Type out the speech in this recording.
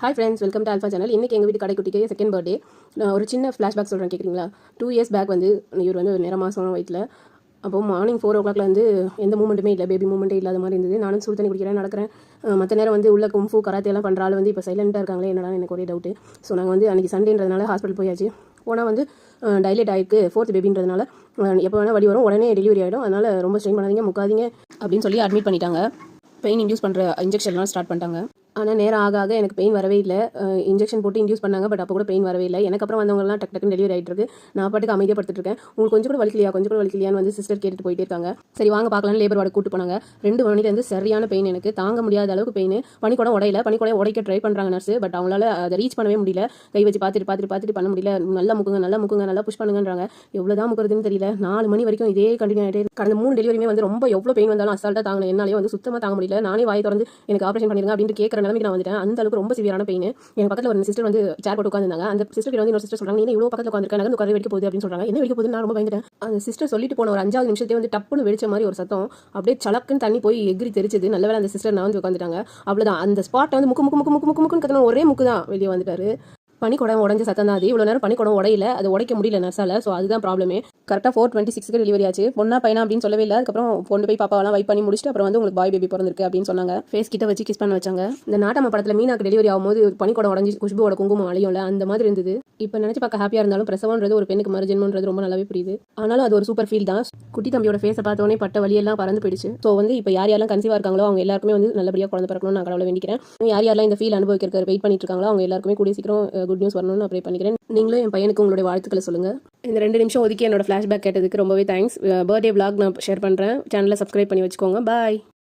Hi friends, welcome to alpha channel. இன்றைக்கி எங்கள் வீட்டு கடைக்குட்டிக்கு செகண்ட் பர்த்டே. ஒரு சின்ன ஃப்ளாஷ்பேக் சொல்கிறேன், கேட்குறீங்களா? 2 இயர்ஸ் பேக் வந்து இவர் வந்து நேர மாதம் வயிற்றில். அப்போ மார்னிங் 4 o'clock வந்து எந்த மூமெண்ட்டுமே இல்லை, பேபி மூமெண்ட்டே இல்லாத மாதிரி இருந்தது. நானும் சுடு தண்ணி குடிக்கிறேன், நடக்கிறேன். மற்ற நேரம் வந்து உள்ள கும்ஃபு கராத்தே எல்லாம் பண்ணுற ஆள் வந்து இப்போ சைலண்ட்டாக இருக்காங்களே, என்னடா எனக்கு ஒரே டவுட்டு. ஸோ நாங்கள் வந்து அன்றைக்கி சண்டேன்றதுனால ஹாஸ்பிட்டல் போயாச்சு. போனால் வந்து டைலேட் ஆகிருக்கு, 4th பேபின்றதுனால எப்போ வேணால் வலி வரும், உடனே டெலிவரி ஆகிடும், அதனால் ரொம்ப ஸ்ட்ரெயின் பண்ணாதீங்க, முக்காதீங்க அப்படின்னு சொல்லி அட்மிட் பண்ணிட்டாங்க. பெயின் இன்டியூஸ் பண்ணுற இன்ஜெக்ஷன்லாம் ஸ்டார்ட் பண்ணிட்டாங்க. ஆனால் நேரம் ஆக எனக்கு பெயின் வரவே இல்லை. இன்ஜெக்ஷன் போட்டு இன்டியூஸ் பண்ணாங்க, பட் அப்போ கூட பெயின் வரவே இல்லை. எனக்கு அப்புறம் வந்தவங்கலாம் டக்குன்னு டெலிவரி ஆகிட்டு இருக்கு. நான் பாட்டுக்கு அமைதியாக படுத்துட்டு இருக்கேன். உங்களுக்கு கொஞ்சம் கூட வலிக்கலையான்னு வந்து சிஸ்டர் கேட்டுட்டு போயிட்டே இருக்காங்க. சரி வாங்க பார்க்கலான்னு லேபர் வார்டு கூட்டு போனாங்க. 2 மணிலேருந்து சரியான பெயின், எனக்கு தாங்க முடியாத அளவுக்கு பெயின். பனிக்கூடம் உடைக்க ட்ரை பண்ணுறாங்க நர்ஸ், பட் அவங்களால அதை ரீச் பண்ணவே முடியல. கை வச்சு பார்த்துட்டு பண்ண முடியல. நல்லா முக்குங்க, நல்லா புஷ் பண்ணுங்கன்றாங்க. எவ்வளோதான் முக்குறதுன்னு தெரியல. 4 மணி வரைக்கும் இதே கண்டினியூ ஆகிட்டே. கடந்த 3 டெலிவரியுமே வந்து ரொம்ப எவ்வளோ பெயின் வந்தாலும் அசால்ட்டாக தாங்கணும். என்னாலே வந்து சுத்தமாக தாங்க முடியல. நானே வாயை திறந்து எனக்கு ஆப்ரேஷன் பண்ணிருங்க அப்படின்ட்டு கேட்குற நிலைமைக்கு நான் வந்துட்டேன். அந்த அளவுக்கு ரொம்ப சிவியரான பெயின். எனக்கு பக்கத்தில் ஒரு சிஸ்டர் வந்து சேர் போட்டு உட்காந்துருந்தாங்க. அந்த சிஸ்டர் வந்து இன்னொரு சிஸ்டர் சொல்றாங்க, நீ இவ்வளோ பக்கத்தில் உட்காந்துருக்க, நகர்ந்து உட்காந்து வெடிக்க போகுது அப்படின்னு சொல்றாங்க. என்ன வெடிக்க போகுதுன்னு நான் ரொம்ப பயந்துட்டேன். அந்த சிஸ்டர் சொல்லிட்டு போன ஒரு 5வது நிமிஷத்தையே வந்து டப்புன்னு வெடிச்ச மாதிரி ஒரு சத்தம், அப்படியே சலக்குன்னு தண்ணி போய் எகிரி தெரிச்சது. நல்ல வேளை அந்த சிஸ்டர் நான் வந்து உட்காந்துட்டாங்க. அவ்வளோதான், அந்த ஸ்பாட்டை வந்து முக்குன்னு கத்தன ஒரே முக்கு தான் வெளியே வந்துட்டாரு. பனிக்கூடம் உடஞ்ச சத்தம் தான் அது. இவ்வளோ நேரம் பனிக்கூடம் உடையில, அது உடைக்க முடியல நர்ஸால. ஸோ அதுதான் ப்ராப்ளமே. கரெக்டாக 4:26 டெலிவரி ஆச்சு. பொண்ணா பையனா அப்படின்னு சொல்லவே இல்லை. அதுக்கப்புறம் கொண்டு போய் பாப்பாவெல்லாம் வைப் பண்ணி முடிச்சுட்டு அப்புறம் வந்து உங்களுக்கு பாய் பேபி பிறந்திருக்கு அப்படின்னு சொன்னாங்க. ஃபேஸ் கிட்ட வச்சு கிஸ் பண்ண வச்சாங்க. இந்த நாட்டம படத்தில் மீனாக்கு டெலிவரி ஆகும்போது பனிக்கூடம் உடஞ்சி குஷ்புவோட குங்குமம் அழியும்ல, அந்த மாதிரி இருந்தது. இப்போ நினைச்சு பார்க்க ஹாப்பியாக இருந்தாலும் பிரசவன்றது ஒரு பெண்ணுக்கு மறுஜென்மன்றது ரொம்ப நல்லாவே புரியுது. ஆனாலும் அது ஒரு சூப்பர் ஃபீல் தான். குட்டி தம்பியோட ஃபேஸை பார்த்தோன்னே பட்ட வலியெல்லாம் பறந்து போயிடுச்சு. ஸோ வந்து இப்போ யாரெல்லாம் கன்சீவாக இருக்காங்களோ அவங்க எல்லாருக்குமே வந்து நல்லபடியாக குழந்தை பிறக்கணும்னு நான் கடவுளை வேண்டிக்கிறேன். யாரெல்லாம் இந்த ஃபீல் அனுபவிக்கிறதுக்கு வெயிட் பண்ணிட்டு இருக்காங்களோ அவங்க எல்லாருக்குமே கூடிய சீக்கிரம் குட் நியூஸ் வரணும்னு அப்ளை பண்ணிக்கிறேன். நீங்களும் என் பையனுக்கு உங்களுடைய வாழ்த்துக்களை சொல்லுங்க. இந்த 2 நிமிஷம் ஒதுக்கி என்னோட ஃப்ளாஷ்பேக் கேட்டதுக்கு ரொம்பவே தேங்க்ஸ். பர்த்டே vlog நான் ஷேர் பண்ணுறேன். சேனலை சப்ஸ்கிரைப் பண்ணி வச்சுக்கோங்க. பாய்.